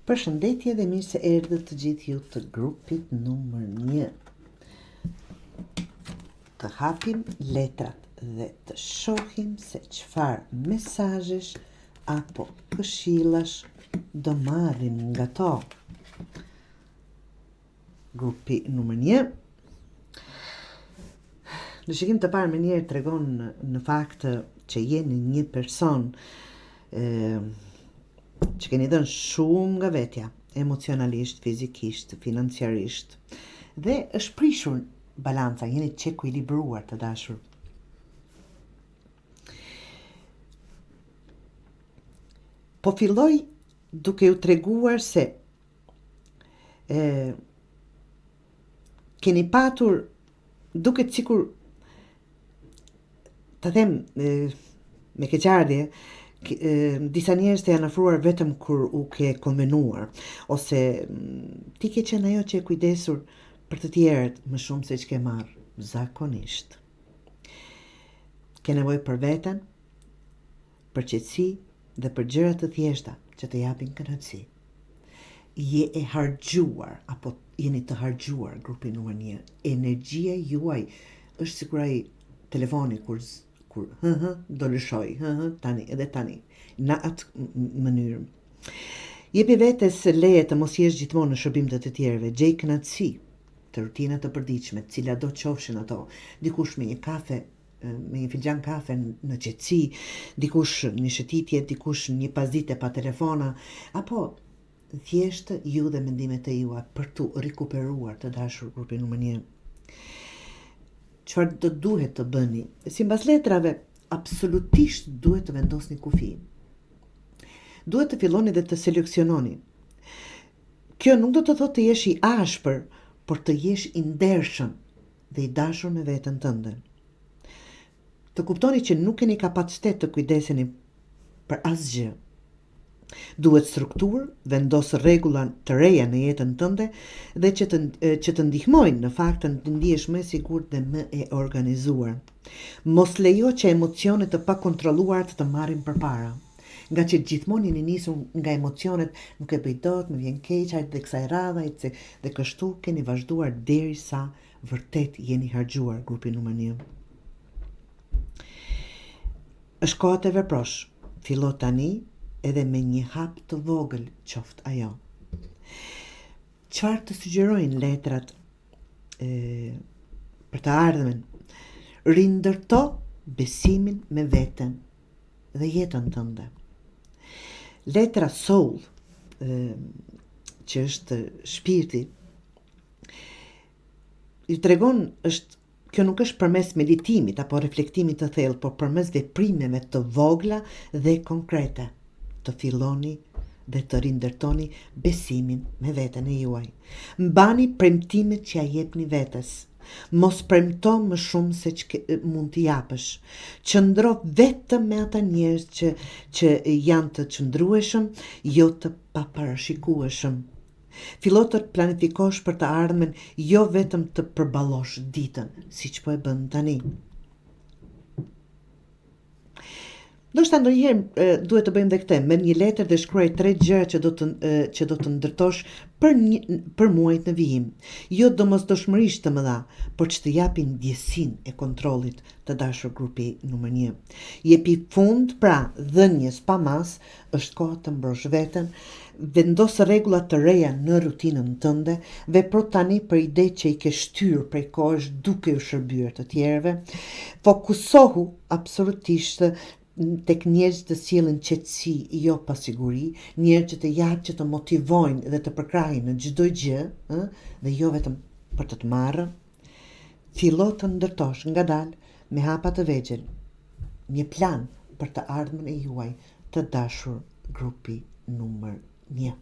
Përshëndetje dhe mirë se erdhët të gjithë ju të grupit numër 1. Të hapim letrat dhe të shohim se çfarë mesazhesh apo këshillash do marrim nga to. Grupi numër 1. Në shikim të parë më njerë tregon në fakt që jeni një person që keni dhënë shumë nga vetja, emocionalisht, fizikisht, financiarisht, dhe është prishur balanca, jeni të ekuilibruar të dashur. Po filloj duke u treguar se keni patur, duket sikur të them me keqardhje, disa njerëz të janë afruar vetëm kur u ke konvenuar, ose ti ke qenë ajo që e kujdesur për të tjerët më shumë se që ke marrë zakonisht. Ke nevojë për veten, për qetësi dhe për gjëra të thjeshta që të japin kënaqësi. Je e harxhuar apo jeni të harxhuar, grupi numër 1. Energjia juaj është sikur ai telefoni kur do lëshoj, tani, në atë mënyrë. Jepi vetes leje të mos jesh gjithmonë në shërbim të tjerëve, gjej kënaqësi të rutinat të përditshme, cila do qofshin ato. Dikush me një kafe, me një filxhan kafe në qetësi, dikush një shëtitje, dikush një pasdite pa telefona, apo thjesht ju dhe mendimet e jua për tu rikuperuar të dashur grupi numër 1. Çfarë do duhet të bëni? Sipas letrave, absolutisht duhet të vendosni kufi. Duhet të filloni dhe të seleksiononi. Kjo nuk do të thotë të jesh i ashpër, por të jesh i ndershëm dhe i dashur me veten tënde. Të kuptoni që nuk keni kapacitet të kujdeseni për asgjë. Duhet strukturë, vendos rregulla të reja në jetën tënde dhe që të ndihmojnë në faktën të ndihesh më e sigurt dhe më e organizuar. Mos lejo që emocionet të pakontrolluara të marrin përpara. Nga që gjithmonë jeni nisur nga emocionet, nuk e bëj dot, më vjen keq, hajde dhe kësaj radha, dhe kështu keni vazhduar derisa vërtet jeni harxhuar, grupi numër 1. Është koha të veprosh. Fillo tani, edhe me një hap të vogël qoftë ajo. Çfarë të sugjerojnë letrat për të ardhmen? Rindërto besimin me veten dhe jetën tënde. Letra soul, që është shpirti, ju tregon kjo nuk është përmes meditimit apo reflektimit të thellë, por përmes veprimeve të vogla dhe konkrete. Të filloni dhe të rindërtoni besimin me veten e juaj. Mbani premtimet që ja jepni vetes. Mos premto më shumë se që mund t'i japësh. Qëndro vetëm me ata njerëz që janë të qëndrueshëm, jo të paparashikueshëm. Fillo të planifikosh për të ardhmen, jo vetëm të përballosh ditën, siç po e bën tani. Do shta ndonjëherë duhet të bëjmë dhe këtë, me një letër dhe shkruaj 3 gjëra që do të ndërtosh për muajt në vijim. Jo domosdoshmërisht të mëdha, por që të japin ndjesinë e kontrollit të dashur grupi numër 1. Jepi fund pra dhënjes pa mas, është kohë të mbrosh veten, vendos rregulla të reja në rutinën tënde, vepro tani për ide që i ke shtyr prej kohësh duke u shërbyer të tjerëve. Fokusohu absolutisht tek njerëz të sjellin qetësi, jo pasiguri, njerëz që të japin, që të motivojnë dhe të përkrahin në çdo gjë, dhe jo vetëm për të marrë. Fillo të ndërtosh ngadalë me hapa të vegjël një plan për të ardhmen e juaj të dashur grupi numër 1.